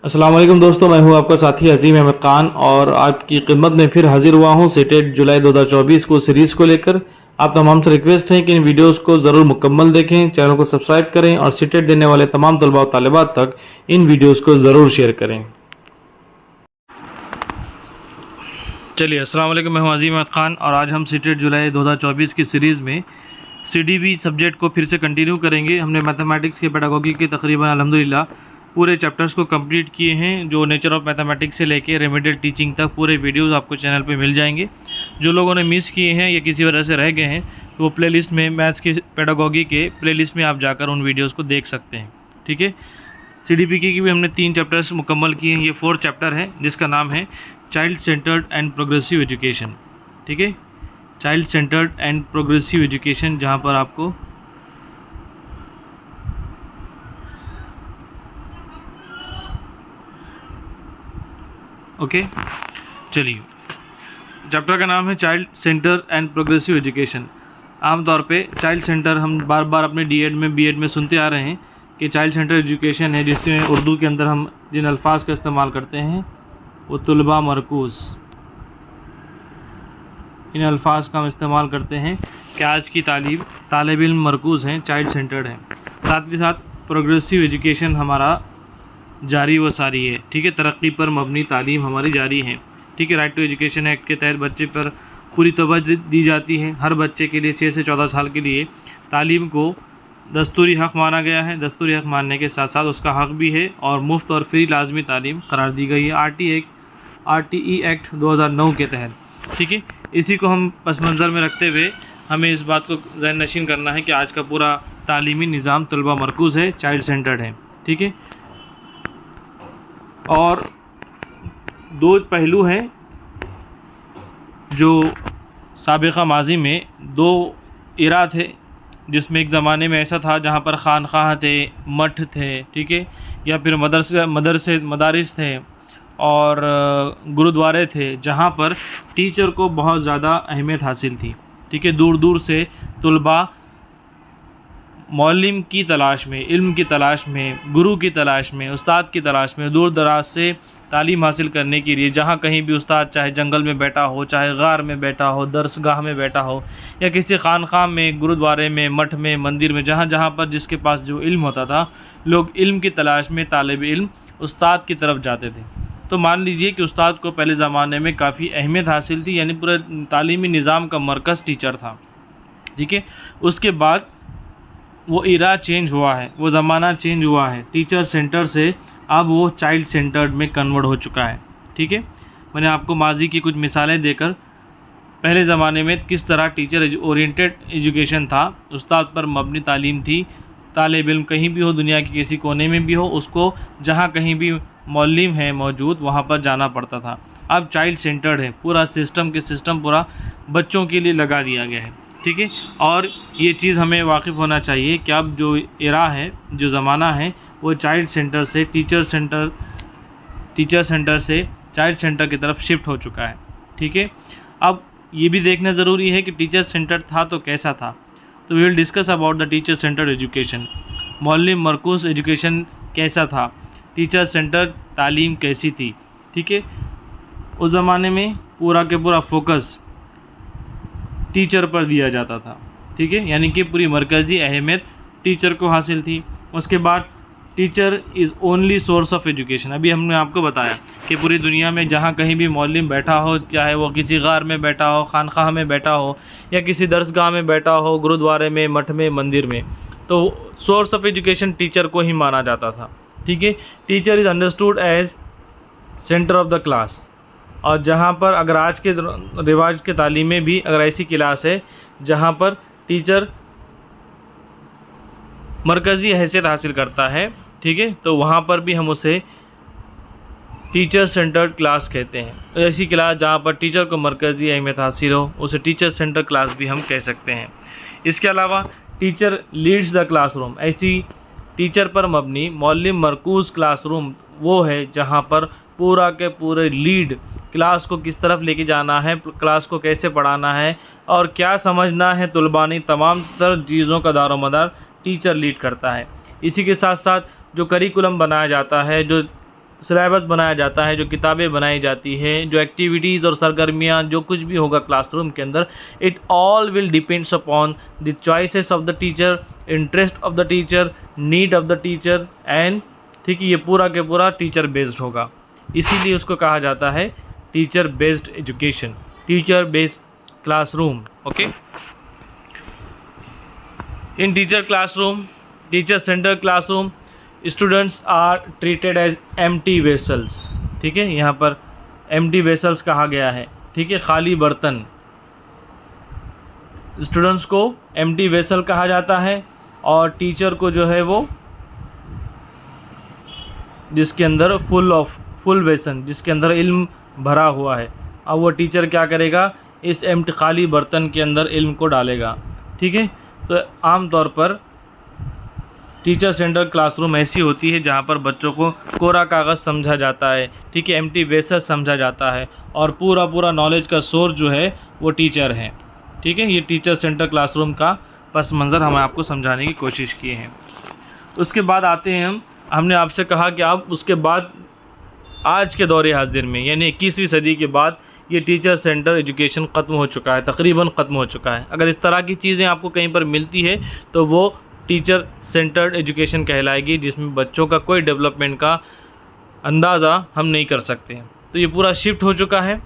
अस्सलाम वालेकुम दोस्तों, मैं हूं आपका साथी अजीम अहमद खान और आपकी खिदमत में फिर हाजिर हुआ हूं सीटेट जुलाई 2024 को सीरीज़ को लेकर। आप तमाम से रिक्वेस्ट है कि इन वीडियोस को ज़रूर मुकम्मल देखें, चैनल को सब्सक्राइब करें और सीटेट देने वाले तमाम तलबा और तालिबात तक इन वीडियोस को ज़रूर शेयर करें। चलिए, अस्सलाम वालेकुम, मैं हूं अजीम अहमद खान और आज हम सीटेट जुलाई 2024 की सीरीज़ में CDB सब्जेक्ट को फिर से कंटिन्यू करेंगे। हमने मैथमेटिक्स के पेडागोगी के तकरीबन अल्हम्दुलिल्लाह पूरे चैप्टर्स को कंप्लीट किए हैं। जो नेचर ऑफ मैथमेटिक्स से लेके रेमेडियल टीचिंग तक पूरे वीडियोस आपको चैनल पे मिल जाएंगे। जो लोगों ने मिस किए हैं या किसी वजह से रह गए हैं तो वो प्लेलिस्ट में मैथ्स के पेडागोगी के प्लेलिस्ट में आप जाकर उन वीडियोज़ को देख सकते हैं। ठीक है, CDP की भी हमने 3 चैप्टर्स मुकम्मल किए हैं। ये 4th चैप्टर है जिसका नाम है child centred and progressive education. ठीक है, child centred and progressive education, जहाँ पर आपको ओके चलिए, चैप्टर का नाम है child centre and progressive education. आमतौर पे चाइल्ड सेंटर हम बार बार अपने D.Ed में B.Ed में सुनते आ रहे हैं कि चाइल्ड सेंटर एजुकेशन है, जिसमें उर्दू के अंदर हम जिन अल्फाज का इस्तेमाल करते हैं वो तुलबा मरकूज़, इन अल्फाज का हम इस्तेमाल करते हैं कि आज की तालीम तालिब इल्म मरकूज़ हैं, चाइल्ड सेंटर्ड है। साथ ही साथ प्रोग्रेसिव एजुकेशन हमारा जारी व सारी है। ठीक है, तरक्की पर मबनी तालीम हमारी जारी है। ठीक है, राइट टू एजुकेशन एक्ट के तहत बच्चे पर पूरी तवज्जो दी जाती है। हर बच्चे के लिए 6 से 14 साल के लिए तालीम को दस्तूरी हक़ माना गया है। दस्तूरी हक़ मानने के साथ साथ उसका हक़ भी है और मुफ्त और फ्री लाजमी तालीम करार दी गई है RTE एक्ट 2009 के तहत। ठीक है, इसी को हम पस मंज़र में रखते हुए हमें इस बात को ज़हन नशीन करना है कि आज का पूरा तालीमी निज़ाम तलबा मरकूज़ है, चाइल्ड सेंटर्ड है। ठीक है, और 2 पहलू हैं जो साबिक़ा माजी में 2 इरा थे, जिसमें एक ज़माने में ऐसा था जहाँ पर खानख़ाह थे, मठ थे, ठीक है, या फिर मदारिस थे और गुरुद्वारे थे, जहाँ पर टीचर को बहुत ज़्यादा अहमियत हासिल थी। ठीक है, दूर दूर से तुलबा मौलिम की तलाश में, इल्म की तलाश में, गुरु की तलाश में, उस्ताद की तलाश में दूर दराज से तालीम हासिल करने के लिए, जहाँ कहीं भी उस्ताद चाहे जंगल में बैठा हो, चाहे गार में बैठा हो, दरसगाह में बैठा हो, या किसी खानक़ाह में, गुरुद्वारे में, मठ में, मंदिर में, जहाँ जहाँ पर जिसके पास जो इल्म होता था, लोग इल्म की तलाश में तालिब इल्म उस्ताद की तरफ जाते थे। तो मान लीजिए कि उस्ताद को पहले ज़माने में काफ़ी अहमियत हासिल थी, यानी पूरे तालीमी निज़ाम का मरकज़ टीचर था। ठीक है, उसके बाद वो इरा चेंज हुआ है, वो ज़माना चेंज हुआ है, टीचर सेंटर से अब वो चाइल्ड सेंटर्ड में कन्वर्ट हो चुका है। ठीक है, मैंने आपको माजी की कुछ मिसालें देकर पहले ज़माने में किस तरह टीचर ओरिएंटेड एजुकेशन था, उस्ताद पर मबनी तालीम थी, तालिब इल्म कहीं भी हो, दुनिया के किसी कोने में भी हो, उसको जहाँ कहीं भी मौलिम है मौजूद वहाँ पर जाना पड़ता था। अब चाइल्ड सेंटर्ड है, पूरा सिस्टम पूरा बच्चों के लिए लगा दिया गया है। ठीक है, और ये चीज़ हमें वाकिफ़ होना चाहिए कि अब जो इरा है, जो ज़माना है, वो चाइल्ड सेंटर से टीचर सेंटर से चाइल्ड सेंटर की तरफ शिफ्ट हो चुका है। ठीक है, अब ये भी देखना ज़रूरी है कि टीचर सेंटर था तो कैसा था। तो we will discuss about the teacher centered education. मौलिम मरकूज़ एजुकेशन कैसा था, टीचर सेंटर तालीम कैसी थी। ठीक है, उस ज़माने में पूरा के पूरा फोकस टीचर पर दिया जाता था। ठीक है, यानी कि पूरी मरकज़ी अहमियत टीचर को हासिल थी। उसके बाद teacher is only source of education. अभी हमने आपको बताया कि पूरी दुनिया में जहाँ कहीं भी मौलिम बैठा हो, चाहे वो किसी गार में बैठा हो, खानक़ाह में बैठा हो, या किसी दरसगाह में बैठा हो, गुरुद्वारे में, मठ में, मंदिर में, तो सोर्स ऑफ एजुकेशन टीचर को ही माना जाता था। ठीक है, teacher is understood as centre of the class. और जहाँ पर अगर आज के रिवाज के तालीम में भी अगर ऐसी क्लास है जहाँ पर टीचर मरकज़ी हैसियत हासिल करता है, ठीक है, तो वहाँ पर भी हम उसे टीचर सेंटर्ड क्लास कहते हैं। तो ऐसी क्लास जहाँ पर टीचर को मरकज़ी अहमियत हासिल हो, उसे टीचर सेंटर क्लास भी हम कह सकते हैं। इसके अलावा टीचर लीड्स द क्लासरूम। ऐसी टीचर पर मबनी मौलिम मरकूज़ क्लासरूम वो है जहाँ पर पूरा के पूरे लीड क्लास को किस तरफ लेके जाना है, क्लास को कैसे पढ़ाना है और क्या समझना है तुलबानी, तमाम तर चीज़ों का दारोमदार टीचर लीड करता है। इसी के साथ साथ जो करिकुलम बनाया जाता है, जो सिलेबस बनाया जाता है, जो किताबें बनाई जाती है, जो एक्टिविटीज़ और सरगर्मियाँ जो कुछ भी होगा क्लासरूम के अंदर, it all will depends upon the choices of the teacher, interest of the teacher, need of the teacher and, ठीक है, ये पूरा के पूरा टीचर बेस्ड होगा। इसीलिए उसको कहा जाता है teacher based education, teacher based classroom. Okay, in teacher classroom, teacher centre classroom, students are treated as empty vessels. ठीक है, यहाँ पर एम्प्टी वेसल्स कहा गया है, ठीक है, खाली बर्तन। स्टूडेंट्स को एम्प्टी वेसल कहा जाता है और टीचर को जो है वो जिसके अंदर फुल वेसन, जिसके अंदर इल्म भरा हुआ है। अब वो टीचर क्या करेगा, इस एम्प्टी खाली बर्तन के अंदर इल्म को डालेगा। ठीक है, तो आम तौर पर टीचर सेंटर क्लासरूम ऐसी होती है जहाँ पर बच्चों को कोरा कागज़ समझा जाता है, ठीक है, एम्प्टी वेसल समझा जाता है और पूरा नॉलेज का सोर्स जो है वो टीचर है। ठीक है, ये टीचर सेंटर क्लासरूम का पस मंज़र हम आपको समझाने की कोशिश किए हैं। उसके बाद आते हैं हमने आपसे कहा कि आप उसके बाद आज के दौरे हाजिर में यानी 21वीं सदी के बाद ये टीचर सेंटर एजुकेशन ख़त्म हो चुका है, तकरीबन ख़त्म हो चुका है। अगर इस तरह की चीज़ें आपको कहीं पर मिलती है तो वो टीचर सेंटर्ड एजुकेशन कहलाएगी, जिसमें बच्चों का कोई डेवलपमेंट का अंदाज़ा हम नहीं कर सकते हैं। तो ये पूरा शिफ्ट हो चुका है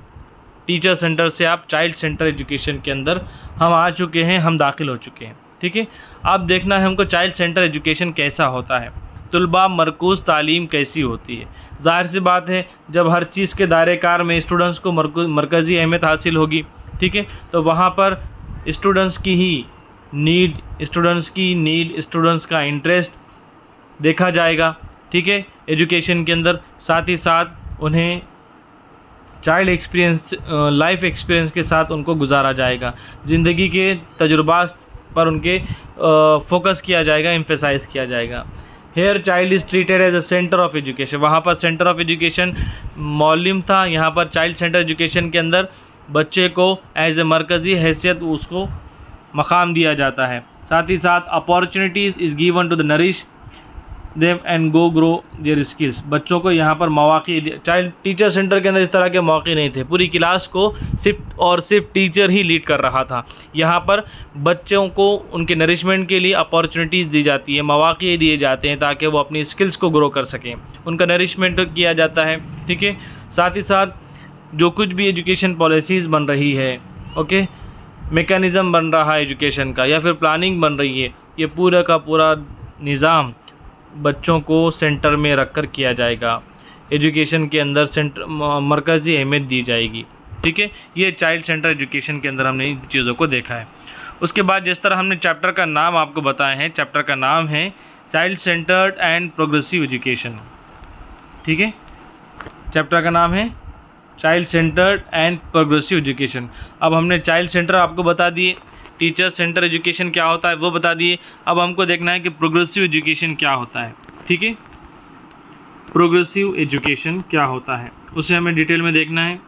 टीचर सेंटर से आप चाइल्ड सेंटर एजुकेशन के अंदर हम आ चुके हैं, हम दाखिल हो चुके हैं। ठीक है, अब देखना है हमको चाइल्ड सेंटर एजुकेशन कैसा होता है, तुलबा मरकूज़ तालीम कैसी होती है। ज़ाहिर सी बात है, जब हर चीज़ के दायरे कार में स्टूडेंट्स को मरकज़ी अहमियत हासिल होगी, ठीक है, तो वहाँ पर स्टूडेंट्स की नीड, स्टूडेंट्स का इंटरेस्ट देखा जाएगा। ठीक है, एजुकेशन के अंदर साथ ही साथ उन्हें चाइल्ड एक्सपीरियंस, लाइफ एक्सपीरियंस के साथ उनको गुजारा जाएगा, ज़िंदगी के तजुर्बात पर उनके फोकस किया जाएगा, एम्फेसाइज़ किया जाएगा। Here child is treated as a centre of education, वहाँ पर सेंटर ऑफ एजुकेशन मौलिम था, यहाँ पर चाइल्ड सेंटर एजुकेशन के अंदर बच्चे को एज ए मरकज़ी हैसियत उसको मकाम दिया जाता है। साथ ही साथ opportunities is given to the nourish them and grow their skills, बच्चों को यहाँ पर मौक़े, चाइल्ड टीचर सेंटर के अंदर इस तरह के मौक़े नहीं थे, पूरी क्लास को सिर्फ टीचर ही लीड कर रहा था। यहाँ पर बच्चों को उनके नरिशमेंट के लिए अपॉर्चुनिटीज़ दी जाती है, मौक़े दिए जाते हैं ताकि वो अपनी स्किल्स को ग्रो कर सकें, उनका नरिशमेंट किया जाता है। ठीक है, साथ ही साथ जो कुछ भी एजुकेशन पॉलिसीज़ बन रही है, ओके, मेकनिज़म बन रहा है एजुकेशन का या फिर प्लानिंग बन रही है, ये पूरा का पूरा निज़ाम बच्चों को सेंटर में रखकर किया जाएगा, एजुकेशन के अंदर मरकज़ी अहमियत दी जाएगी। ठीक है, ये चाइल्ड सेंटर एजुकेशन के अंदर हमने इन चीज़ों को देखा है। उसके बाद जिस तरह हमने चैप्टर का नाम आपको बताए हैं, चैप्टर का नाम है child centred and progressive education. ठीक है, चैप्टर का नाम है child centred and progressive education. अब हमने चाइल्ड सेंटर आपको बता दिए, टीचर सेंटर एजुकेशन क्या होता है वो बता दिए। अब हमको देखना है कि प्रोग्रेसिव एजुकेशन क्या होता है। ठीक है, प्रोग्रेसिव एजुकेशन क्या होता है उसे हमें डिटेल में देखना है,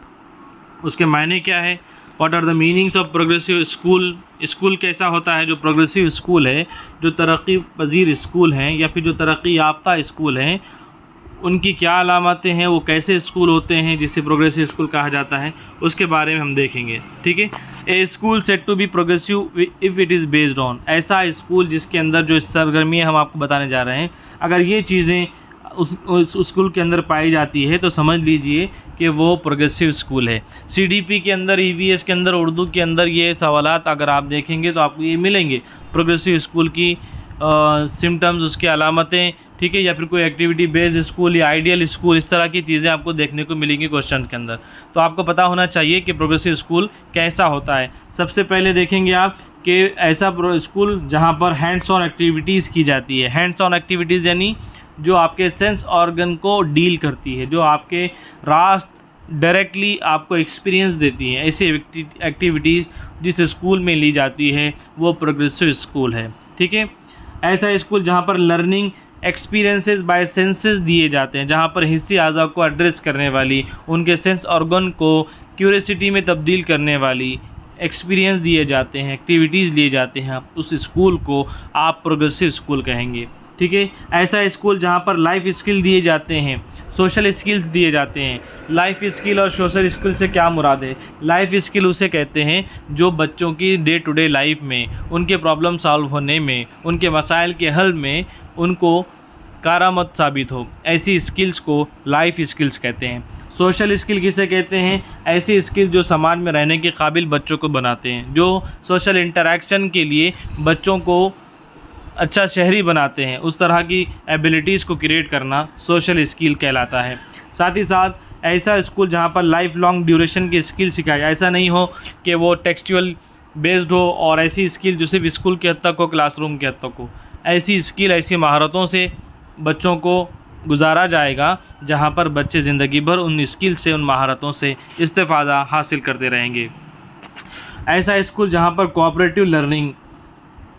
उसके मायने क्या है, what are the meanings of progressive school, school कैसा होता है जो प्रोग्रेसिव स्कूल है, जो तरक्की पजीर स्कूल हैं या फिर जो तरक्की याफ्ता स्कूल हैं, उनकी क्या अलामतें हैं, वो कैसे स्कूल होते हैं जिसे प्रोग्रेसिव स्कूल कहा जाता है, उसके बारे में हम देखेंगे। ठीक है, a school set to be progressive if it is based on, ऐसा स्कूल जिसके अंदर जो सरगर्मियाँ हम आपको बताने जा रहे हैं, अगर ये चीज़ें उस स्कूल के अंदर पाई जाती है तो समझ लीजिए कि वो प्रोग्रेसिव स्कूल है। सीडीपी के अंदर, ईवीएस के अंदर, उर्दू के अंदर ये सवालात अगर आप देखेंगे तो आपको ये मिलेंगे, प्रोग्रेसिव स्कूल की सिम्टम्स, उसकी अलामतें, ठीक है, या फिर कोई एक्टिविटी बेस्ड स्कूल या आइडियल स्कूल, इस तरह की चीज़ें आपको देखने को मिलेंगी क्वेश्चन के अंदर। तो आपको पता होना चाहिए कि प्रोग्रेसिव स्कूल कैसा होता है। सबसे पहले देखेंगे आप कि ऐसा स्कूल जहाँ पर हैंड्स ऑन एक्टिविटीज़ की जाती है। हैंड्स ऑन एक्टिविटीज़ यानी जो आपके सेंस ऑर्गन को डील करती है, जो आपके रास्त डायरेक्टली आपको एक्सपीरियंस देती हैं, ऐसी एक्टिविटीज़ जिस स्कूल में ली जाती है वो प्रोग्रेसिव स्कूल है। ठीक है, ऐसा स्कूल जहाँ पर लर्निंग एक्सपीरियंसेस बाय सेंसेस दिए जाते हैं, जहाँ पर हिस्सी आज़ा को एड्रेस करने वाली, उनके सेंस ऑर्गन को क्यूरियोसिटी में तब्दील करने वाली एक्सपीरियंस दिए जाते हैं, एक्टिविटीज़ लिए जाते हैं, उस स्कूल को आप प्रोग्रेसिव स्कूल कहेंगे। ठीक है। ऐसा स्कूल जहाँ पर लाइफ स्किल दिए जाते हैं, सोशल स्किल्स दिए जाते हैं। लाइफ स्किल और सोशल स्किल से क्या मुराद है? लाइफ स्किल उसे कहते हैं जो बच्चों की डे टू डे लाइफ में, उनके प्रॉब्लम सॉल्व होने में, उनके मसाइल के हल में उनको कारआमद साबित हो। ऐसी स्किल्स को लाइफ स्किल्स कहते हैं। सोशल स्किल किसे कहते हैं? ऐसी स्किल जो समाज में रहने के काबिल बच्चों को बनाते हैं, जो सोशल इंटरेक्शन के लिए बच्चों को अच्छा शहरी बनाते हैं। उस तरह की एबिलिटीज़ को क्रिएट करना सोशल स्किल कहलाता है। साथ ही साथ ऐसा स्कूल जहाँ पर लाइफ लॉन्ग ड्यूरेशन की स्किल सिखाए। ऐसा नहीं हो कि वो टेक्सचुअल बेस्ड हो और ऐसी स्किल जो सिर्फ स्कूल के हद तक हो, क्लासरूम के हद तक हो। ऐसी स्किल, ऐसी महारतों से बच्चों को गुजारा जाएगा जहाँ पर बच्चे ज़िंदगी भर उन स्किल से, उन महारतों से इस्तेफ़ादा हासिल करते रहेंगे। ऐसा स्कूल जहाँ पर कोऑपरेटिव लर्निंग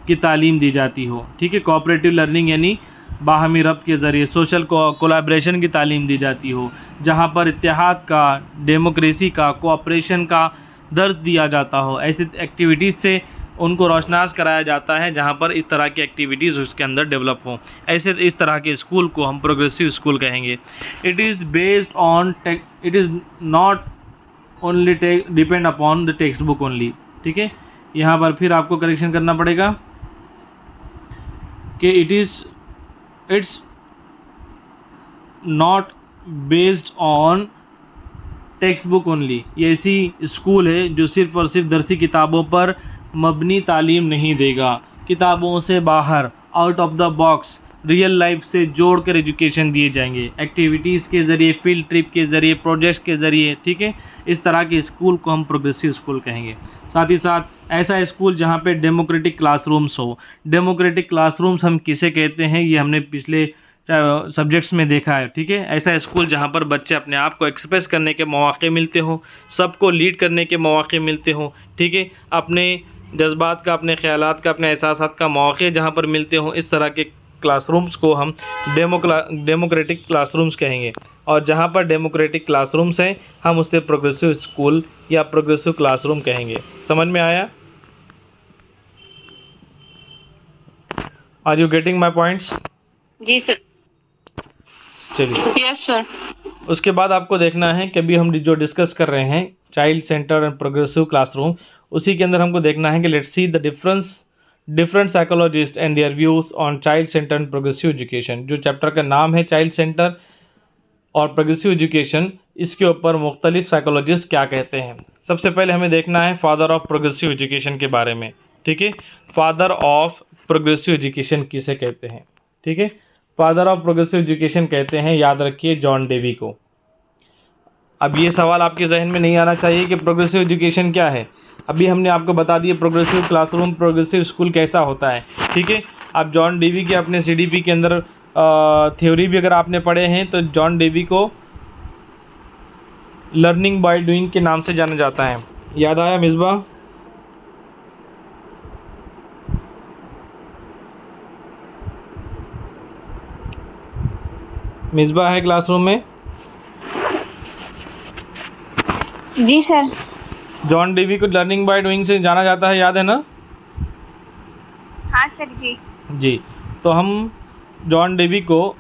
की तालीम दी जाती हो। ठीक है, कोऑपरेटिव लर्निंग यानी बाहमी रब्त के ज़रिए सोशल कोलैबोरेशन की तालीम दी जाती हो, जहाँ पर इत्तेहाद का, डेमोक्रेसी का, कोऑपरेशन का दर्स दिया जाता हो। ऐसी एक्टिविटीज़ से उनको रोशनास कराया जाता है जहाँ पर इस तरह की एक्टिविटीज़ उसके अंदर डेवलप हों। ऐसे इस तरह के स्कूल को हम प्रोग्रेसिव स्कूल कहेंगे। It is based on it is not only depend upon the text book only. ठीक है, यहाँ पर फिर आपको करेक्शन करना पड़ेगा कि it's not based on text book only. ये ऐसी स्कूल है जो सिर्फ़ और सिर्फ दरसी किताबों पर मबनी तालीम नहीं देगा। किताबों से बाहर, out of the box, real life से जोड़ कर एजुकेशन दिए जाएंगे, एक्टिविटीज़ के ज़रिए, फील्ड ट्रिप के ज़रिए, प्रोजेक्ट्स के ज़रिए। ठीक है, इस तरह के स्कूल को हम प्रोग्रेसिव स्कूल कहेंगे। साथ ही साथ ऐसा स्कूल जहाँ पे डेमोक्रेटिक क्लासरूम्स हो। डेमोक्रेटिक क्लासरूम्स हम किसे कहते हैं, ये हमने पिछले सब्जेक्ट्स में देखा है। ठीक है, ऐसा स्कूल जहाँ पर बच्चे अपने आप को एक्सप्रेस करने के मौके मिलते हो, सबको लीड करने के मौके मिलते हो। ठीक है, अपने जज्बात का, अपने ख्यालात का, अपने एहसासात का मौके जहाँ पर मिलते हो, इस तरह के क्लासरूम्स को हम डेमोक्रेटिक क्लासरूम्स कहेंगे। और जहाँ पर डेमोक्रेटिक क्लासरूम्स हैं, हम उसे प्रोग्रेसिव स्कूल या प्रोग्रेसिव क्लासरूम कहेंगे। समझ में आया? Are you getting my points? जी सर। चलिए, यस सर। उसके बाद आपको देखना है कि अभी हम जो डिस्कस कर रहे हैं child centre and progressive classroom, उसी के अंदर हमको देखना है कि let's see the different psychologist and their views on child centre and progressive education. जो चैप्टर का नाम है चाइल्ड सेंटर और प्रोग्रेसिव एजुकेशन, इसके ऊपर मुख्तलिफ साइकोलॉजिस्ट क्या कहते हैं। सबसे पहले हमें देखना है फादर ऑफ प्रोग्रेसिव एजुकेशन के बारे में। ठीक है, फादर ऑफ प्रोग्रेसिव एजुकेशन किसे कहते हैं? ठीक है, फादर ऑफ प्रोग्रेसिव एजुकेशन कहते हैं, याद रखिए, जॉन डेवी को। अब ये सवाल आपके जहन में नहीं आना चाहिए कि प्रोग्रेसिव एजुकेशन क्या है। अभी हमने आपको बता दिया प्रोग्रेसिव क्लासरूम, प्रोग्रेसिव स्कूल कैसा होता है। ठीक है, आप जॉन डेवी के अपने CDP के अंदर थ्योरी भी अगर आपने पढ़े हैं तो जॉन डेवी को लर्निंग बाय डूइंग के नाम से जाना जाता है। याद आया मिसबा? मिसबा है क्लासरूम में? जी सर। जॉन डेवी को लर्निंग बाय डूइंग से जाना जाता है, याद है ना? हाँ सर जी। जी, तो हम जॉन डेवी को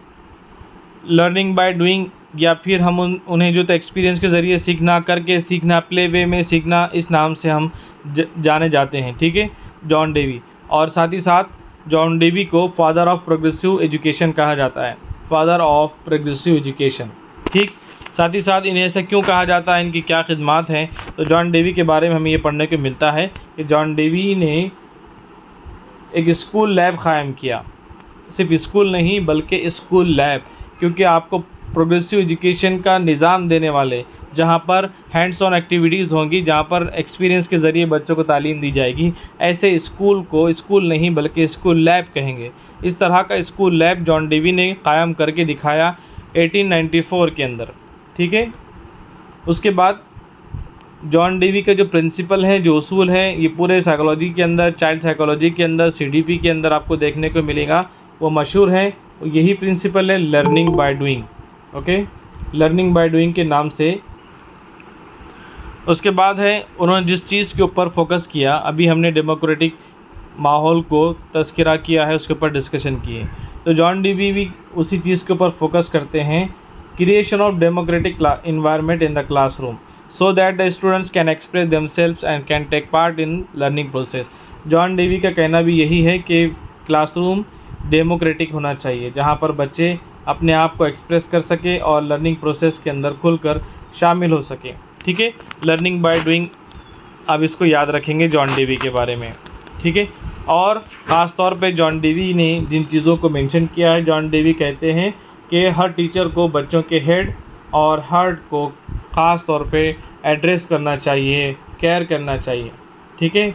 लर्निंग बाय डूइंग, या फिर हम उन्हें जो तो एक्सपीरियंस के ज़रिए सीखना, करके सीखना, प्ले वे में सीखना, इस नाम से हम जाने जाते हैं। ठीक है, जॉन डेवी। और साथ ही साथ जॉन डेवी को फादर ऑफ प्रोग्रेसिव एजुकेशन कहा जाता है, फादर ऑफ प्रोग्रेसिव एजुकेशन। ठीक, साथ ही साथ इन्हें ऐसा क्यों कहा जाता है, इनकी क्या खिदमात हैं, तो जॉन डेवी के बारे में हमें ये पढ़ने को मिलता है कि जॉन डेवी ने एक स्कूल लैब क़ायम किया। सिर्फ स्कूल नहीं बल्कि स्कूल लैब, क्योंकि आपको प्रोग्रेसिव एजुकेशन का निज़ाम देने वाले, जहाँ पर हैंड्स ऑन एक्टिविटीज़ होंगी, जहाँ पर एक्सपीरियंस के ज़रिए बच्चों को तालीम दी जाएगी, ऐसे स्कूल को स्कूल नहीं बल्कि स्कूल लैब कहेंगे। इस तरह का स्कूल लैब जॉन डेवी ने क़ायम करके दिखाया 1894 के अंदर। ठीक है, उसके बाद जॉन डेवी का जो प्रिंसिपल है, जो उसूल है, ये पूरे साइकोलॉजी के अंदर, चाइल्ड साइकोलॉजी के अंदर, CDP के अंदर आपको देखने को मिलेगा। वो मशहूर है, यही प्रिंसिपल है learning by doing. Okay, learning by doing के नाम से। उसके बाद है उन्होंने जिस चीज़ के ऊपर फोकस किया, अभी हमने डेमोक्रेटिक माहौल को तज़किरा किया है, उसके ऊपर डिस्कशन किए। तो जॉन डीवी भी उसी चीज़ के ऊपर फोकस करते हैं, creation of democratic environment in the classroom so that the students can express themselves and can take part in learning process. John Dewey का कहना भी यही है कि क्लासरूम डेमोक्रेटिक होना चाहिए, जहाँ पर बच्चे अपने आप को एक्सप्रेस कर सके और लर्निंग प्रोसेस के अंदर खुलकर शामिल हो सके। ठीक है, लर्निंग बाय डूइंग, अब इसको याद रखेंगे जॉन डीवी के बारे में। ठीक है, और ख़ास तौर पे जॉन डीवी ने जिन चीज़ों को मेंशन किया है, जॉन डीवी कहते हैं कि हर टीचर को बच्चों के हेड और हार्ट को ख़ास तौर पे एड्रेस करना चाहिए, केयर करना चाहिए। ठीक है,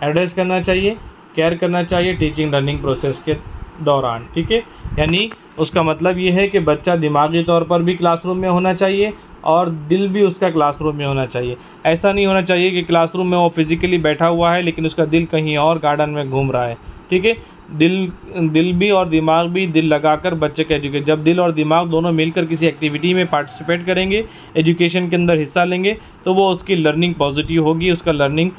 एड्रेस करना चाहिए, केयर करना चाहिए टीचिंग लर्निंग प्रोसेस के दौरान। ठीक है, यानी उसका मतलब ये है कि बच्चा दिमागी तौर पर भी क्लासरूम में होना चाहिए और दिल भी उसका क्लासरूम में होना चाहिए। ऐसा नहीं होना चाहिए कि क्लासरूम में वो फिज़िकली बैठा हुआ है लेकिन उसका दिल कहीं और गार्डन में घूम रहा है। ठीक है, दिल भी और दिमाग भी, दिल लगाकर बच्चे का एजुकेशन, जब दिल और दिमाग दोनों मिलकर किसी एक्टिविटी में पार्टिसिपेट करेंगे, एजुकेशन के अंदर हिस्सा लेंगे, तो वो उसकी लर्निंग पॉजिटिव होगी, उसका लर्निंग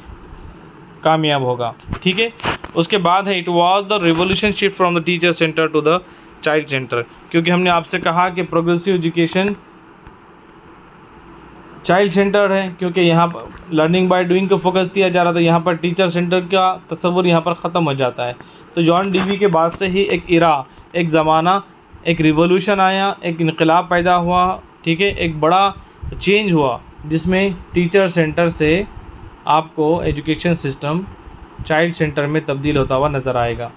कामयाब होगा। ठीक है, उसके बाद है it was the revolution shift from the teacher centre to the child centre, क्योंकि हमने आपसे कहा कि प्रोग्रेसिव एजुकेशन चाइल्ड सेंटर है, क्योंकि यहाँ पर लर्निंग बाय डूइंग को फोकस दिया जा रहा था, यहाँ पर टीचर सेंटर का तस्वुर यहाँ पर ख़त्म हो जाता है। तो जॉन डीवी के बाद से ही एक इरा, एक ज़माना, एक रिवोल्यूशन आया, एक इनकलाब पैदा हुआ। ठीक है, एक बड़ा चेंज हुआ जिसमें टीचर सेंटर से आपको एजुकेशन सिस्टम चाइल्ड सेंटर में तब्दील होता हुआ नज़र आएगा।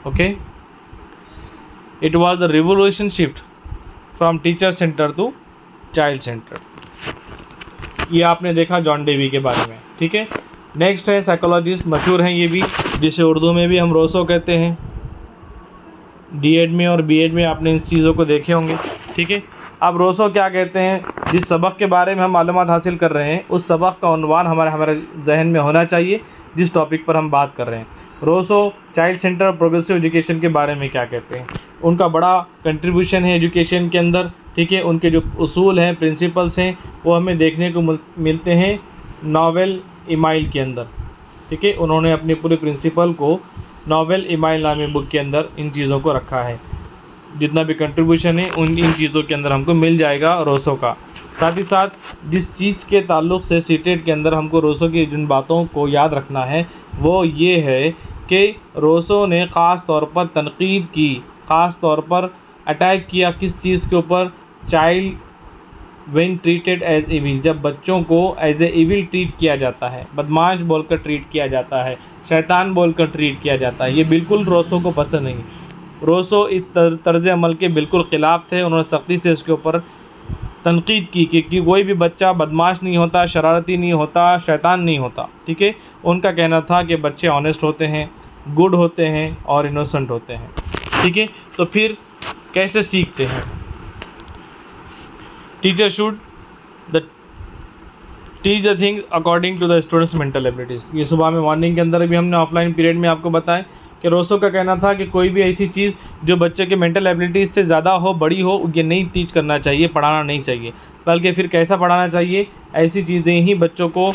Okay, it was a revolution shift from teacher centre to child centre, ये आपने देखा जॉन डीवी के बारे में। ठीक है, नेक्स्ट है साइकोलॉजिस्ट, मशहूर हैं ये भी, जिसे उर्दू में भी हम रोसो कहते हैं। डीएड में और बीएड में आपने इन चीज़ों को देखे होंगे। ठीक है, अब रोसो क्या कहते हैं, जिस सबक के बारे में हम मालूमात हासिल कर रहे हैं उस सबक का उन्वान हमारे जहन में होना चाहिए जिस टॉपिक पर हम बात कर रहे हैं। रोसो चाइल्ड सेंटर और प्रोग्रेसिव एजुकेशन के बारे में क्या कहते हैं, उनका बड़ा कंट्रीब्यूशन है एजुकेशन के अंदर। ठीक है, उनके जो उसूल हैं, प्रिंसिपल्स हैं, वो हमें देखने को मिलते हैं नॉवेल इमाइल के अंदर। ठीक है, उन्होंने अपने पूरे प्रिंसिपल को नॉवेल इमाइल नामी बुक के अंदर इन चीज़ों को रखा है। जितना भी कंट्रीब्यूशन है इन चीज़ों के अंदर हमको मिल जाएगा रोसो का। साथ ही साथ जिस चीज़ के ताल्लुक़ से सीटेट के अंदर हमको रोसो की जिन बातों को याद रखना है वो ये है कि रोसो ने ख़ास तौर पर तनकीद की, ख़ास तौर पर अटैक किया किस चीज़ के ऊपर, child when treated as evil, जब बच्चों को एज ए इविल ट्रीट किया जाता है, बदमाश बोलकर ट्रीट किया जाता है, शैतान बोलकर ट्रीट किया जाता है, ये बिल्कुल रोसो को पसंद नहीं। रोसो इस तर्ज़ अमल के बिल्कुल ख़िलाफ़ थे। उन्होंने सख्ती से इसके ऊपर तनकीद की कि कोई भी बच्चा बदमाश नहीं होता, शरारती नहीं होता, शैतान नहीं होता। ठीक है, उनका कहना था कि बच्चे ऑनेस्ट होते हैं, गुड होते हैं और इनोसेंट होते हैं। ठीक है, तो फिर कैसे सीखते हैं, teacher should teach the things according to the students mental abilities. ये सुबह में मॉर्निंग के अंदर भी हमने ऑफलाइन पीरियड में आपको बताया कि रोसो का कहना था कि कोई भी ऐसी चीज़ जो बच्चे के मेंटल एबिलिटीज़ से ज़्यादा हो, बड़ी हो, ये नहीं टीच करना चाहिए, पढ़ाना नहीं चाहिए, बल्कि फिर कैसा पढ़ाना चाहिए, ऐसी चीज़ें ही बच्चों को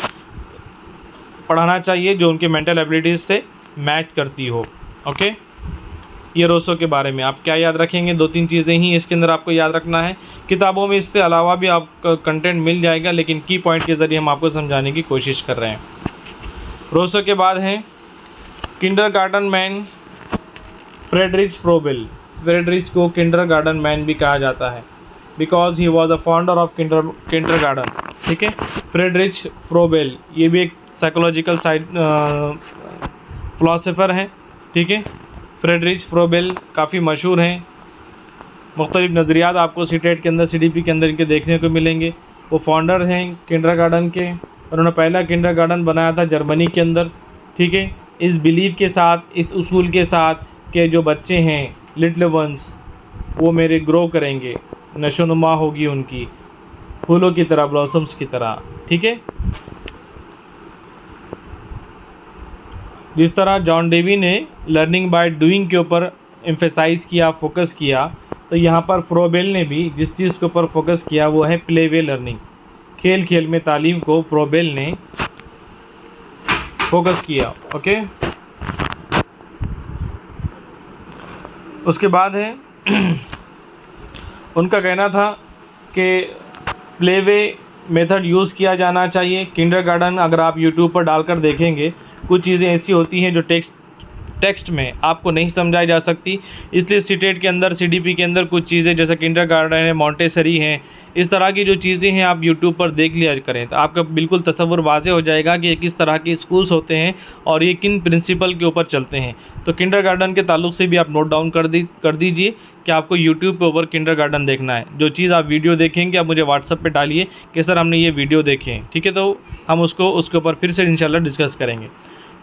पढ़ाना चाहिए जो उनके मेंटल एबिलिटीज़ से मैच करती हो। ओके, ये रोसो के बारे में आप क्या याद रखेंगे, 2-3 चीज़ें ही इसके अंदर आपको याद रखना है। किताबों में इससे अलावा भी आपका कंटेंट मिल जाएगा, लेकिन की पॉइंट के ज़रिए हम आपको समझाने की कोशिश कर रहे हैं। रोसो के बाद हैं kindergarten man Friedrich Froebel. Friedrich को किंडरगार्टन मैन भी कहा जाता है because he was a founder of kindergarten. ठीक है, फ्रेडरिच फ्रोबेल ये भी एक साइकोलॉजिकल साइड फ़िलासफ़र हैं। ठीक है, फ्रेडरिच फ्रोबेल काफ़ी मशहूर हैं, मुख्तलिफ़ नज़रियात आपको सीटेट के अंदर, सीडीपी के अंदर इनके देखने को मिलेंगे। वो फाउंडर हैं किंडरगार्टन के, उन्होंने पहला किंडरगार्टन बनाया था जर्मनी के अंदर। ठीक है, इस बिलीव के साथ, इस उसूल के साथ कि जो बच्चे हैं लिटिल वंस वो मेरे ग्रो करेंगे, नशोनुमा होगी उनकी फूलों की तरह, ब्लॉसम्स की तरह। ठीक है, जिस तरह जॉन डेवी ने लर्निंग बाय डूइंग के ऊपर एम्फेसाइज़ किया, फोकस किया, तो यहाँ पर फ्रोबेल ने भी जिस चीज़ के ऊपर फोकस किया वो है प्ले वे लर्निंग। खेल खेल में तालीम को फ्रोबेल ने फोकस किया। ओके, उसके बाद है उनका कहना था कि प्लेवे मेथड यूज़ किया जाना चाहिए। किंडरगार्टन अगर आप यूट्यूब पर डालकर देखेंगे, कुछ चीज़ें ऐसी होती हैं जो टेक्स्ट में आपको नहीं समझाई जा सकती, इसलिए सीटेट के अंदर, सीडीपी के अंदर कुछ चीज़ें जैसे किंडरगार्टन है, मॉन्टेसरी हैं, इस तरह की जो चीज़ें हैं आप यूट्यूब पर देख लिया करें, तो आपका बिल्कुल तसव्वुर वाज़ेह हो जाएगा कि ये किस तरह के स्कूल्स होते हैं और ये किन प्रिंसिपल के ऊपर चलते हैं। तो किंडरगार्टन के ताल्लुक से भी आप नोट डाउन कर दीजिए कि आपको यूट्यूब पे ऊपर किंडरगार्टन देखना है। जो चीज़ आप वीडियो देखेंगे आप मुझे व्हाट्सअप पे डालिए कि सर हमने ये वीडियो देखे हैं, ठीक है, तो हम उसके ऊपर फिर से इंशाल्लाह डिस्कस करेंगे।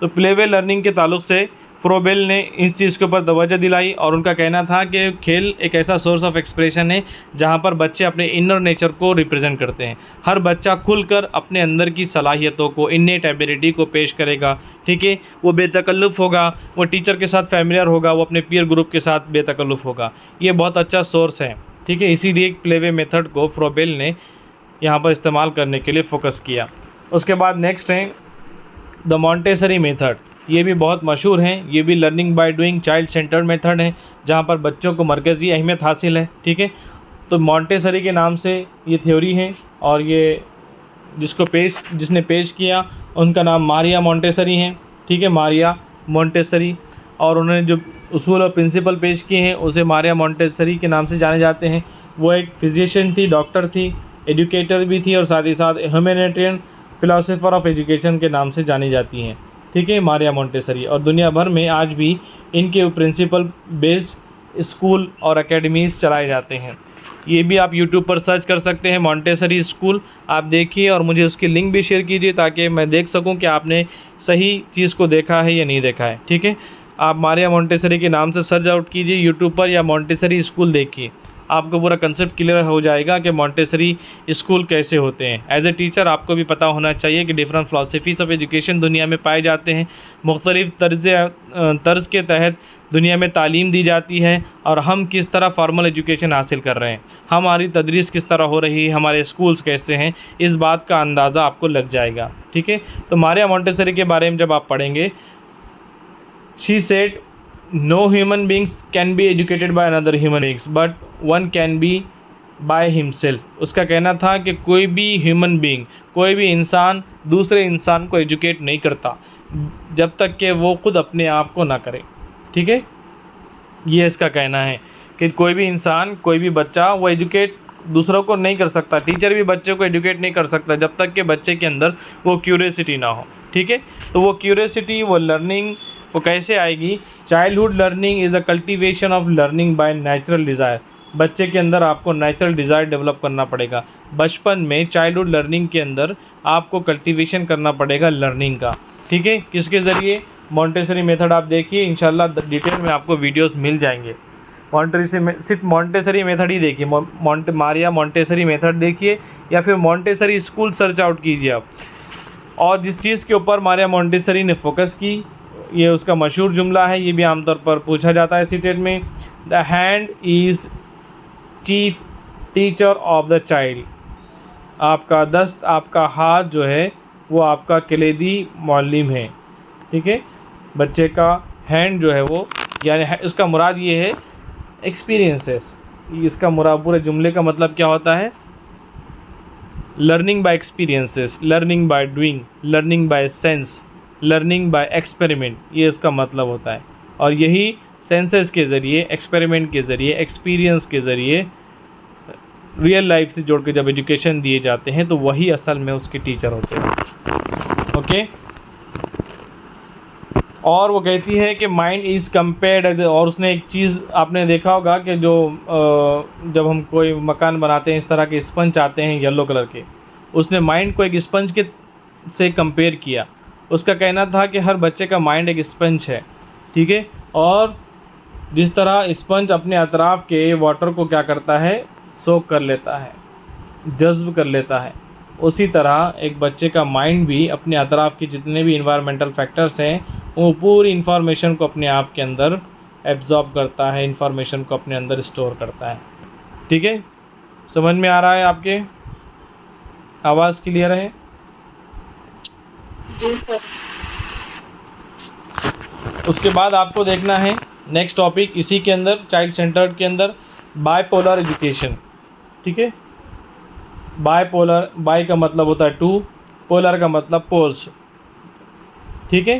तो प्लेवे लर्निंग के ताल्लुक से फ्रोबेल ने इस चीज़ के ऊपर तवज्जो दिलाई और उनका कहना था कि खेल एक ऐसा सोर्स ऑफ एक्सप्रेशन है जहां पर बच्चे अपने इनर नेचर को रिप्रेजेंट करते हैं। हर बच्चा खुलकर अपने अंदर की सलाहियतों को, इन्नेट एबिलिटी को पेश करेगा, ठीक है। वो बेतकल्लुफ़ होगा, वो टीचर के साथ फैमिलियर होगा, वो अपने पीयर ग्रुप के साथ बेतकल्लुफ़ होगा। ये बहुत अच्छा सोर्स है, ठीक है। इसीलिए प्लेवे मेथड को फ्रोबेल ने यहाँ पर इस्तेमाल करने के लिए फ़ोकस किया। उसके बाद नेक्स्ट है द मॉन्टेसरी मेथड। ये भी बहुत मशहूर हैं, ये भी learning by doing child centred method है जहाँ पर बच्चों को मरकज़ी अहमियत हासिल है, ठीक है। तो मॉन्टेसरी के नाम से ये थ्योरी है और ये जिसने पेश किया उनका नाम मारिया मॉन्टेसरी है, ठीक है, मारिया मॉन्टेसरी। और उन्होंने जो उसूल और प्रिंसिपल पेश किए हैं उसे मारिया मॉन्टेसरी के नाम से जाने जाते हैं। वो एक फिजिशियन थी, डॉक्टर थी, एजुकेटर भी थी और साथ ही साथ ह्यूमैनिटेरियन फ़िलासफ़र ऑफ एजुकेशन के नाम से जानी जाती हैं, ठीक है, मारिया मॉन्टेसरी। और दुनिया भर में आज भी इनके प्रिंसिपल बेस्ड स्कूल और एकेडमीज़ चलाए जाते हैं। ये भी आप यूट्यूब पर सर्च कर सकते हैं, मॉन्टेसरी स्कूल, आप देखिए और मुझे उसकी लिंक भी शेयर कीजिए ताकि मैं देख सकूं कि आपने सही चीज़ को देखा है या नहीं देखा है, ठीक है। आप मारिया मॉन्टेसरी के नाम से सर्च आउट कीजिए यूट्यूब पर या मॉन्टेसरी स्कूल देखिए, आपको पूरा कंसेप्ट क्लियर हो जाएगा कि मॉन्टेसरी स्कूल कैसे होते हैं। एज ए टीचर आपको भी पता होना चाहिए कि डिफरेंट फ़िलासफ़ीज़ ऑफ एजुकेशन दुनिया में पाए जाते हैं, मुख्तलिफ़ तर्ज के तहत दुनिया में तालीम दी जाती है और हम किस तरह फॉर्मल एजुकेशन हासिल कर रहे हैं, हमारी तदरीस किस तरह हो रही है, हमारे स्कूल्स कैसे हैं, इस बात का अंदाज़ा आपको लग जाएगा, ठीक है। तो मारिया मॉन्टेसरी के बारे में जब आप पढ़ेंगे, she said no human beings can be educated by another human beings but one can be by himself। उसका कहना था कि कोई भी ह्यूमन बीइंग, कोई भी इंसान दूसरे इंसान को एजुकेट नहीं करता जब तक कि वो खुद अपने आप को ना करे, ठीक है। ये इसका कहना है कि कोई भी इंसान, कोई भी बच्चा वो एजुकेट दूसरों को नहीं कर सकता, टीचर भी बच्चे को एजुकेट नहीं कर सकता जब तक कि बच्चे के अंदर वो क्यूरियोसिटी ना हो, ठीक है। तो वो क्यूरियोसिटी, वो लर्निंग वो कैसे आएगी? Childhood learning is the cultivation of learning by natural desire. बच्चे के अंदर आपको नेचुरल डिज़ायर डेवलप करना पड़ेगा। बचपन में चाइल्डहुड लर्निंग के अंदर आपको कल्टीवेशन करना पड़ेगा लर्निंग का, ठीक है। किसके ज़रिए? मॉन्टेसरी मेथड आप देखिए, इंशाल्लाह डिटेल में आपको वीडियोस मिल जाएंगे। सिर्फ मॉन्टेसरी मेथड ही देखिए, मारिया मॉन्टेसरी मेथड देखिए या फिर मॉन्टेसरी स्कूल सर्च आउट कीजिए आप। और जिस चीज़ के ऊपर मारिया मॉन्टेसरी ने फोकस की, ये उसका मशहूर जुमला है, ये भी आमतौर पर पूछा जाता है सीटेट में, the hand is chief teacher of the child. आपका दस्त, आपका हाथ जो है वो आपका कलीदी मुअल्लिम है, ठीक है। बच्चे का हैंड जो है वो, यानी इसका मुराद ये है एक्सपीरियंसेस। इसका मुराद, पूरे जुमले का मतलब क्या होता है? Learning by experiences, learning by doing, learning by sense, learning by experiment, ये इसका मतलब होता है। और यही सेंसेस के ज़रिए, एक्सपेरिमेंट के ज़रिए, एक्सपीरियंस के ज़रिए रियल लाइफ से जोड़ के जब एजुकेशन दिए जाते हैं तो वही असल में उसके टीचर होते हैं, ओके। और वो कहती है कि माइंड इज़ कंपेयर्ड, और उसने एक चीज़ आपने देखा होगा कि जो जब हम कोई मकान बनाते हैं इस तरह के स्पंज आते हैं येलो कलर के, उसने माइंड को एक स्पंज के से कंपेयर किया। उसका कहना था कि हर बच्चे का माइंड एक स्पंज है, ठीक है। और जिस तरह स्पंज अपने अतराफ़ के वाटर को क्या करता है? सोख कर लेता है, जज्ब कर लेता है, उसी तरह एक बच्चे का माइंड भी अपने अतराफ़ के जितने भी इन्वायरमेंटल फैक्टर्स हैं वो पूरी इन्फॉर्मेशन को अपने आप के अंदर एब्जॉर्ब करता है, इन्फॉर्मेशन को अपने अंदर स्टोर करता है, ठीक है। समझ में आ रहा है आपके? आवाज़ क्लियर है? जी सर। उसके बाद आपको देखना है नेक्स्ट टॉपिक इसी के अंदर चाइल्ड सेंटर्ड के अंदर बायपोलर एजुकेशन। ठीक है, बायपोलर, बाय का मतलब होता है टू, पोलर का मतलब पोल्स। ठीक है,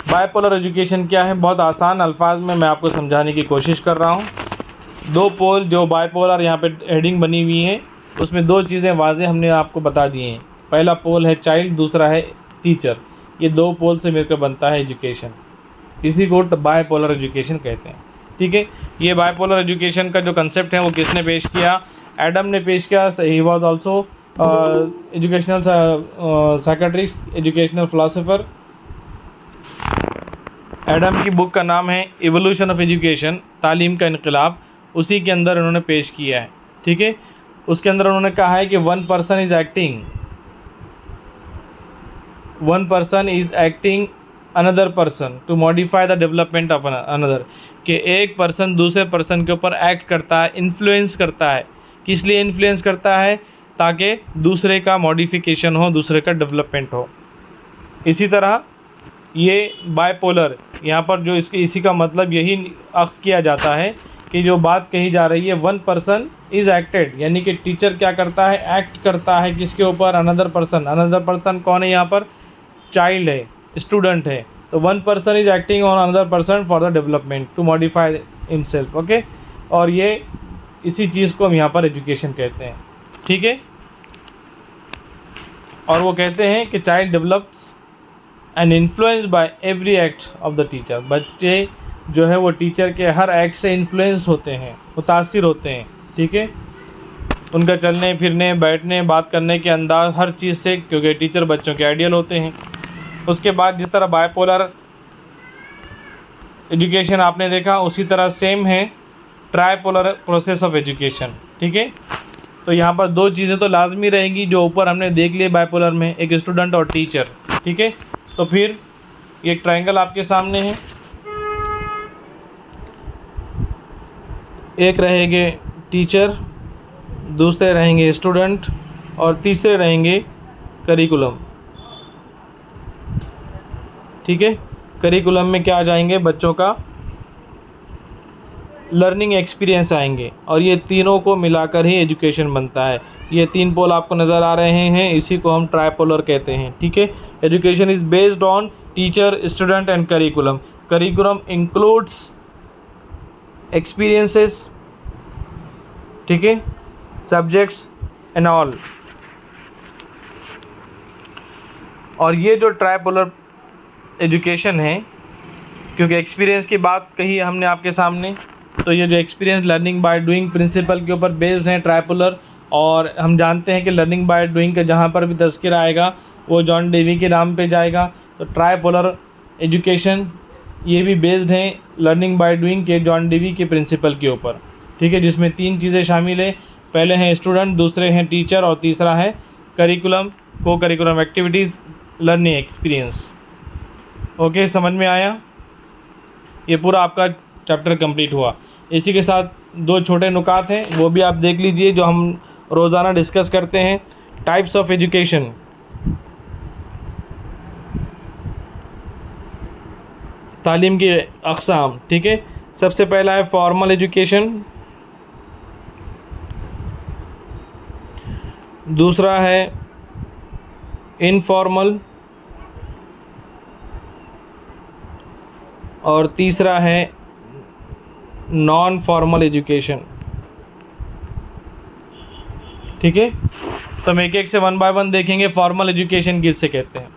बायपोलर एजुकेशन क्या है, बहुत आसान अल्फाज में मैं आपको समझाने की कोशिश कर रहा हूँ। दो पोल जो बायपोलर यहाँ पे हेडिंग बनी हुई है उसमें दो चीज़ें वाज़े हमने आपको बता दी हैं। पहला पोल है चाइल्ड, दूसरा है टीचर। ये दो पोल से मिलकर बनता है एजुकेशन, इसी को बायपोलर एजुकेशन कहते हैं। ठीक है, ये बायपोलर एजुकेशन का जो कंसेप्ट है वो किसने पेश किया? एडम ने पेश किया। He was also educational psychiatrist, educational philosopher. Adam की बुक का नाम है इवोल्यूशन ऑफ एजुकेशन, तालीम का इनकलाब। उसी के अंदर उन्होंने पेश किया है। ठीक है, उसके अंदर उन्होंने कहा है कि one person is acting another person to modify the development of another, कि एक पर्सन दूसरे पर्सन के ऊपर एक्ट करता है, इन्फ्लुएंस करता है। किस लिए इन्फ्लुएंस करता है? ताकि दूसरे का मॉडिफिकेशन हो, दूसरे का डेवलपमेंट हो। इसी तरह ये बायपोलर, यहाँ पर जो इसी का मतलब यही अक्स किया जाता है कि जो बात कही जा रही है वन पर्सन इज़ एक्टेड, यानी कि टीचर क्या करता है? एक्ट करता है किसके ऊपर? अनदर पर्सन कौन है यहाँ पर? चाइल्ड है, स्टूडेंट है। तो one person is acting on another person for the development to modify himself. Okay, और ये इसी चीज़ को हम यहाँ पर एजुकेशन कहते हैं। ठीक है, और वो कहते हैं कि child develops and influence by every act of the teacher. बच्चे जो है वो टीचर के हर एक्ट से इन्फ्लुएंस्ड होते हैं, मुतासिर होते हैं। ठीक है, उनका चलने फिरने, बैठने, बात करने के अंदाज, हर चीज़ से, क्योंकि टीचर बच्चों के आइडियल होते हैं। उसके बाद जिस तरह बायपोलर एजुकेशन आपने देखा, उसी तरह सेम है ट्राइपोलर प्रोसेस ऑफ एजुकेशन। ठीक है, तो यहाँ पर दो चीज़ें तो लाजमी रहेंगी जो ऊपर हमने देख लिए बायपोलर में, एक स्टूडेंट और टीचर। ठीक है, तो फिर एक ट्रायंगल आपके सामने है, एक रहेंगे टीचर, दूसरे रहेंगे स्टूडेंट और तीसरे रहेंगे करिकुलम। ठीक है, करिकुलम में क्या आ जाएंगे? बच्चों का लर्निंग एक्सपीरियंस आएंगे, और ये तीनों को मिलाकर ही एजुकेशन बनता है। ये तीन पोल आपको नज़र आ रहे हैं, इसी को हम ट्राइपोलर कहते हैं। ठीक है, education is based on teacher, student and curriculum. Curriculum includes experiences, ठीक है, सब्जेक्ट्स एंड ऑल। और ये जो ट्राइपोलर एजुकेशन है, क्योंकि एक्सपीरियंस की बात कही है हमने आपके सामने, तो ये जो experience learning by doing principle के ऊपर बेस्ड है ट्राइपोलर। और हम जानते हैं कि लर्निंग बाय डूइंग का जहाँ पर भी तज़किरा आएगा वो जॉन डेवी के नाम पे जाएगा। तो ट्राइपोलर एजुकेशन ये भी बेस्ड है लर्निंग बाय डूइंग के जॉन डेवी के प्रिंसिपल के ऊपर। ठीक है, जिसमें तीन चीज़ें शामिल है, पहले हैं स्टूडेंट, दूसरे हैं टीचर और तीसरा है करिकुलम, को curriculum activities, learning experience. Okay, समझ में आया? ये पूरा आपका चैप्टर कंप्लीट हुआ। इसी के साथ दो छोटे नुकात हैं, वो भी आप देख लीजिए जो हम रोज़ाना डिस्कस करते हैं। टाइप्स ऑफ एजुकेशन, तालीम के अक़साम। ठीक है, सबसे पहला है फॉर्मल एजुकेशन, दूसरा है इनफॉर्मल, और तीसरा है नॉन फॉर्मल एजुकेशन। ठीक है, तो हम एक एक से वन बाय वन देखेंगे फॉर्मल एजुकेशन किससे कहते हैं।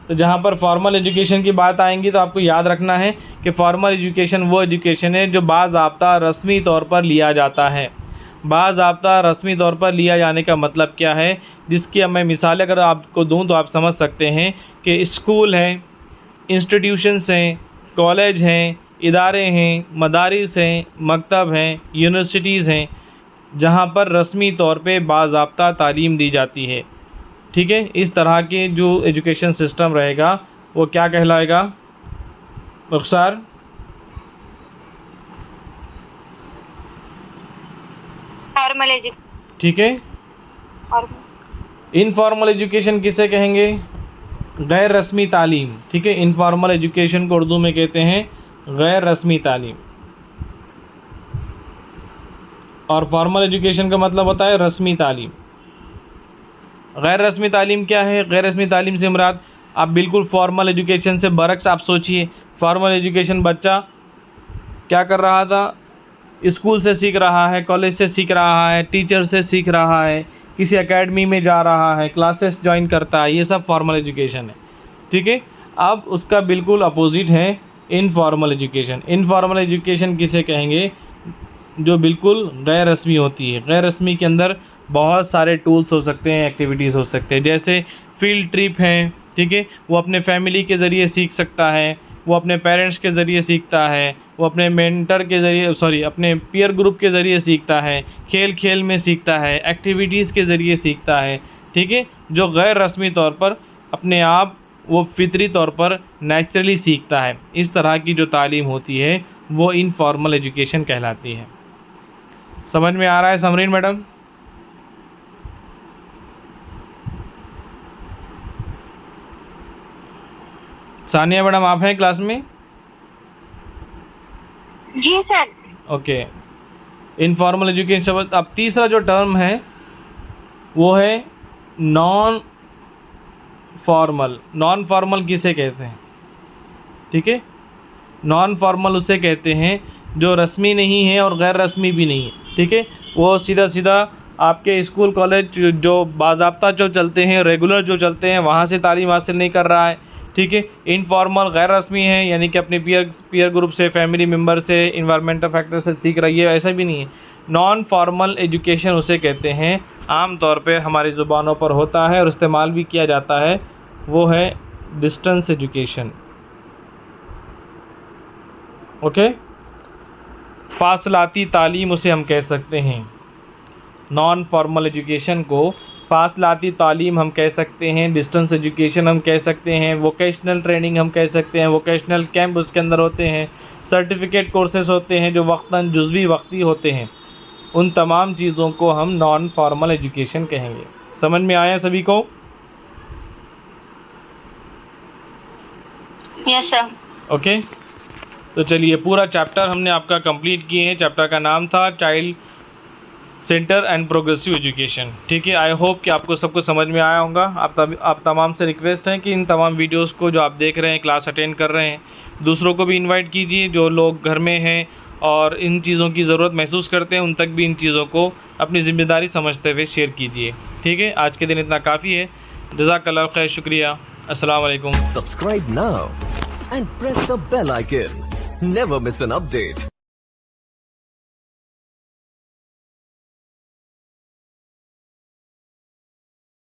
तो जहाँ पर फॉर्मल एजुकेशन की बात आएंगी तो आपको याद रखना है कि फॉर्मल एजुकेशन वो एजुकेशन है जो बाज़ाब्ता रस्मी तौर पर लिया जाता है। बाज़ाब्ता रस्मी तौर पर लिया जाने का मतलब क्या है, जिसकी मैं मिसाल अगर आपको दूं तो आप समझ सकते हैं कि स्कूल हैं, इंस्टीट्यूशंस हैं, कॉलेज हैं, इदारे हैं, मदारिस हैं, मकतब हैं, यूनिवर्सिटीज़ हैं, जहाँ पर रस्मी तौर पे बाज़ाब्ता तालीम दी जाती है। ठीक है, इस तरह के जो एजुकेशन सिस्टम रहेगा वो क्या कहलाएगा? रुखसार? Formal education. ठीक है, इनफॉर्मल एजुकेशन किसे कहेंगे? गैर रस्मी तालीम। ठीक है, इनफॉर्मल एजुकेशन को उर्दू में कहते हैं गैर रस्मी तालीम। और फॉर्मल एजुकेशन का मतलब होता है रस्मी तालीम। गैर रस्मी तालीम क्या है? गैर रस्मी तालीम से मुराद आप बिल्कुल फॉर्मल एजुकेशन से बरक्स आप सोचिए। फॉर्मल एजुकेशन बच्चा क्या कर रहा था? स्कूल से सीख रहा है, कॉलेज से सीख रहा है, टीचर से सीख रहा है, किसी एकेडमी में जा रहा है, क्लासेस ज्वाइन करता है, ये सब फॉर्मल एजुकेशन है। ठीक है। अब उसका बिल्कुल अपोजिट है इनफॉर्मल एजुकेशन। इनफॉर्मल एजुकेशन किसे कहेंगे? जो बिल्कुल गैर रस्मी होती है। गैर रस्मी के अंदर बहुत सारे टूल्स हो सकते हैं, एक्टिविटीज़ हो सकते हैं, जैसे फील्ड ट्रिप है। ठीक है, वो अपने फैमिली के ज़रिए सीख सकता है, वो अपने पेरेंट्स के ज़रिए सीखता है, वो अपने मेंटर के ज़रिए अपने पीयर ग्रुप के ज़रिए सीखता है, खेल खेल में सीखता है, एक्टिविटीज़ के ज़रिए सीखता है। ठीक है, जो गैर रस्मी तौर पर अपने आप वो फितरी तौर पर नेचुरली सीखता है। इस तरह की जो तालीम होती है वो इनफॉर्मल एजुकेशन कहलाती है। समझ में आ रहा है समरीन मैडम? सानिया मैडम आप हैं क्लास में? जी सर। ओके। Informal education. अब तीसरा जो टर्म है वो है नॉन फॉर्मल। नॉन फॉर्मल किसे कहते हैं? ठीक है, नॉन फॉर्मल उसे कहते हैं जो रस्मी नहीं है और गैर रस्मी भी नहीं है। ठीक है, वो सीधा सीधा आपके स्कूल कॉलेज जो बाज़ाब्ता जो चलते हैं, रेगुलर जो चलते हैं, वहाँ से तालीम हासिल नहीं कर रहा है। ठीक है, इनफॉर्मल गैर रस्मी है, यानी कि अपने पीयर ग्रुप से, फैमिली मेम्बर से, इन्वायरमेंटल फैक्टर से सीख रही है, ऐसा भी नहीं है। नॉन फॉर्मल एजुकेशन उसे कहते हैं, आम तौर पे हमारी ज़ुबानों पर होता है और इस्तेमाल भी किया जाता है, वो है डिस्टेंस एजुकेशन। ओके, फासलाती तालीम उसे हम कह सकते हैं। नॉन फॉर्मल एजुकेशन को फासलाती तालीम हम कह सकते हैं, डिस्टेंस एजुकेशन हम कह सकते हैं, वोकेशनल ट्रेनिंग हम कह सकते हैं, वोकेशनल कैंप उसके अंदर होते हैं, सर्टिफिकेट कोर्सेज होते हैं जो वक्तन जुज़वी वक्ती होते हैं। उन तमाम चीज़ों को हम नॉन फॉर्मल एजुकेशन कहेंगे। समझ में आया सभी को? Yes sir. ओके, तो चलिए पूरा चैप्टर हमने आपका कंप्लीट किए हैं। चैप्टर का नाम था child centre and progressive education. ठीक है, आई होप कि आपको सबको समझ में आया होगा। आप तमाम से रिक्वेस्ट है कि इन तमाम वीडियोस को जो आप देख रहे हैं, क्लास अटेंड कर रहे हैं, दूसरों को भी इनवाइट कीजिए। जो लोग घर में हैं और इन चीज़ों की ज़रूरत महसूस करते हैं, उन तक भी इन चीज़ों को अपनी ज़िम्मेदारी समझते हुए शेयर कीजिए। ठीक है, आज के दिन इतना काफ़ी है। जज़ाकल्लाह खैर, शुक्रिया। अस्सलाम वालेकुम। Subscribe now and press the bell icon. Never miss an update.